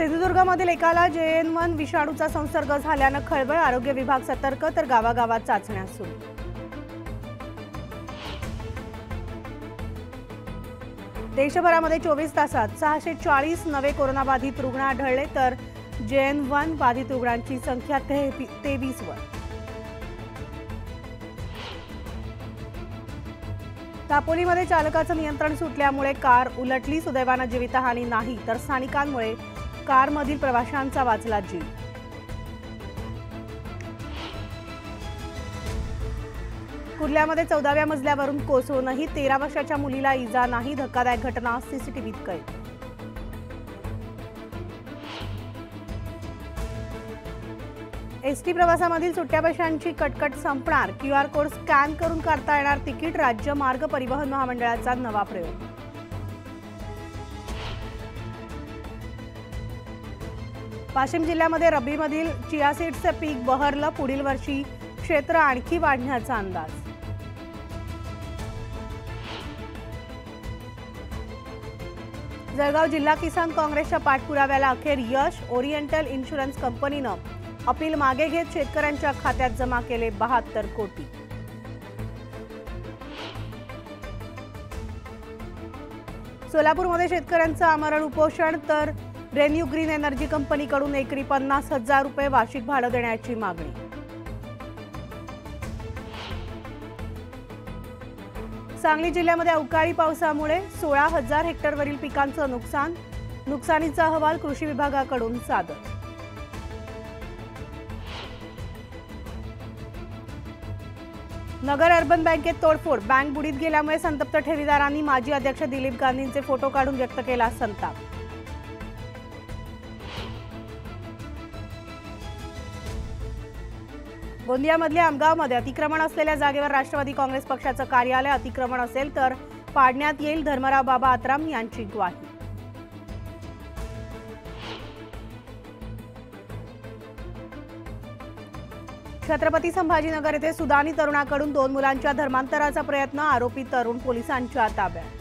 सिंधुदुर्गमधील एकाला JN1 विषाणूचा संसर्ग झाल्यानं खळबळ। आरोग्य विभाग सतर्क, तर गावागावात चाचण्या सुरू। देशभरामध्ये 24 तासात 640 नवे कोरोनाबाधित रुग्ण आढळले, तर JN1 बाधित रुग्णांची संख्या 23 वर। दापोलीमध्ये चालकाचं नियंत्रण सुटल्यामुळे कार उलटली। सुदैवानं जीवितहानी नाही, तर स्थानिकांमुळे कारमधील प्रवाशांचा वाचला जीव। कुर्ल्यामध्ये 14व्या मजल्यावरून कोसळूनही 13 वर्षाच्या मुलीला इजा नाही। धक्कादायक घटना सीसीटीव्हीत कैद। एसटी प्रवासामधील सुट्ट्या पैशांची कटकट संपणार। QR कोड स्कॅन करून काढता येणार तिकीट। राज्य मार्ग परिवहन महामंडळाचा नवा प्रयोग। वाशिम जिल्ह्यामध्ये रब्बीमधील चिया सीड्सचे पीक बहरलं। पुढील वर्षी क्षेत्र आणखी वाढण्याचा अंदाज। जळगाव जिल्हा किसान काँग्रेसच्या पाठपुराव्याला अखेर यश। ओरिएंटल इन्शुरन्स कंपनीनं अपील मागे घेत शेतकऱ्यांच्या खात्यात जमा केले 72 कोटी। सोलापूरमध्ये शेतकऱ्यांचं आमरण उपोषण, तर रेन्यू ग्रीन एनर्जी कंपनीकडून एकरी 50,000 रुपये वार्षिक भाडं देण्याची मागणी। सांगली जिल्ह्यामध्ये अवकाळी पावसामुळे 16,000 हेक्टरवरील पिकांचं नुकसान। नुकसानीचा अहवाल कृषी विभागाकडून सादर। नगर अर्बन बँकेत तोडफोड। बँक बुडीत गेल्यामुळे संतप्त ठेवीदारांनी माजी अध्यक्ष दिलीप गांधींचे फोटो काढून व्यक्त केला संताप। गोंदियामधल्या आमगावमध्ये अतिक्रमण असलेल्या जागेवर राष्ट्रवादी काँग्रेस पक्षाचं कार्यालय। अतिक्रमण असेल तर पाडण्यात येईल, धर्मराव बाबा आत्राम यांची ग्वाही। छत्रपती संभाजीनगर येथे सुदानी तरुणाकडून 2 मुलांच्या धर्मांतराचा प्रयत्न। आरोपी तरुण पोलिसांच्या ताब्यात।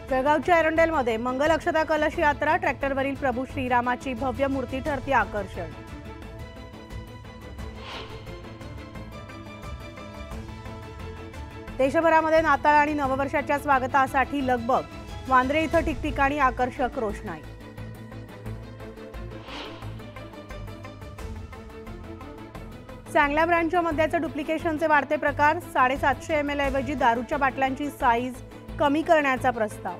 जळगावच्या एरंडेलमध्ये मंगल अक्षता कलश यात्रा। ट्रॅक्टरवरील प्रभू श्रीरामाची भव्य मूर्ती ठरते आकर्षण। देशभरामध्ये नाताळ आणि नववर्षाच्या स्वागतासाठी लगबग। वांद्रे इथं ठिकठिकाणी आकर्षक रोषणाई। चांगल्या ब्रँडच्या मद्याचे डुप्लिकेशनचे वाढते प्रकार। 750 ml ऐवजी दारूच्या बाटल्यांची साईज कमी करण्याचा प्रस्ताव।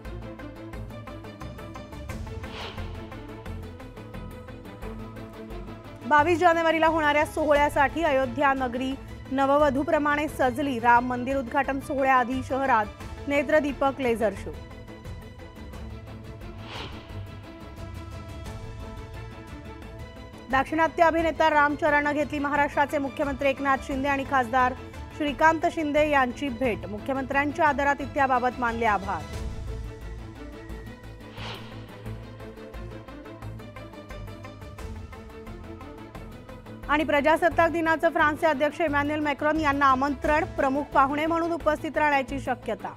बावीस जानेवारीला होणाऱ्या सोहळ्यासाठी अयोध्या नगरी नववधूप्रमाणे सजली। राम मंदिर उद्घाटन सोहळ्याआधी शहरात नेत्रदीपक लेझर शो। दाक्षिणात्य अभिनेता राम चरणनं घेतली महाराष्ट्राचे मुख्यमंत्री एकनाथ शिंदे आणि खासदार श्रीकांत शिंदे यांची भेट। मुख्यमंत्र्यांच्या आदरातिथ्याबाबत मानले आभार। आणि प्रजासत्ताक दिनाचं फ्रान्सचे अध्यक्ष इमॅन्युएल मॅक्रॉन यांना आमंत्रण। प्रमुख पाहुणे म्हणून उपस्थित राहण्याची शक्यता।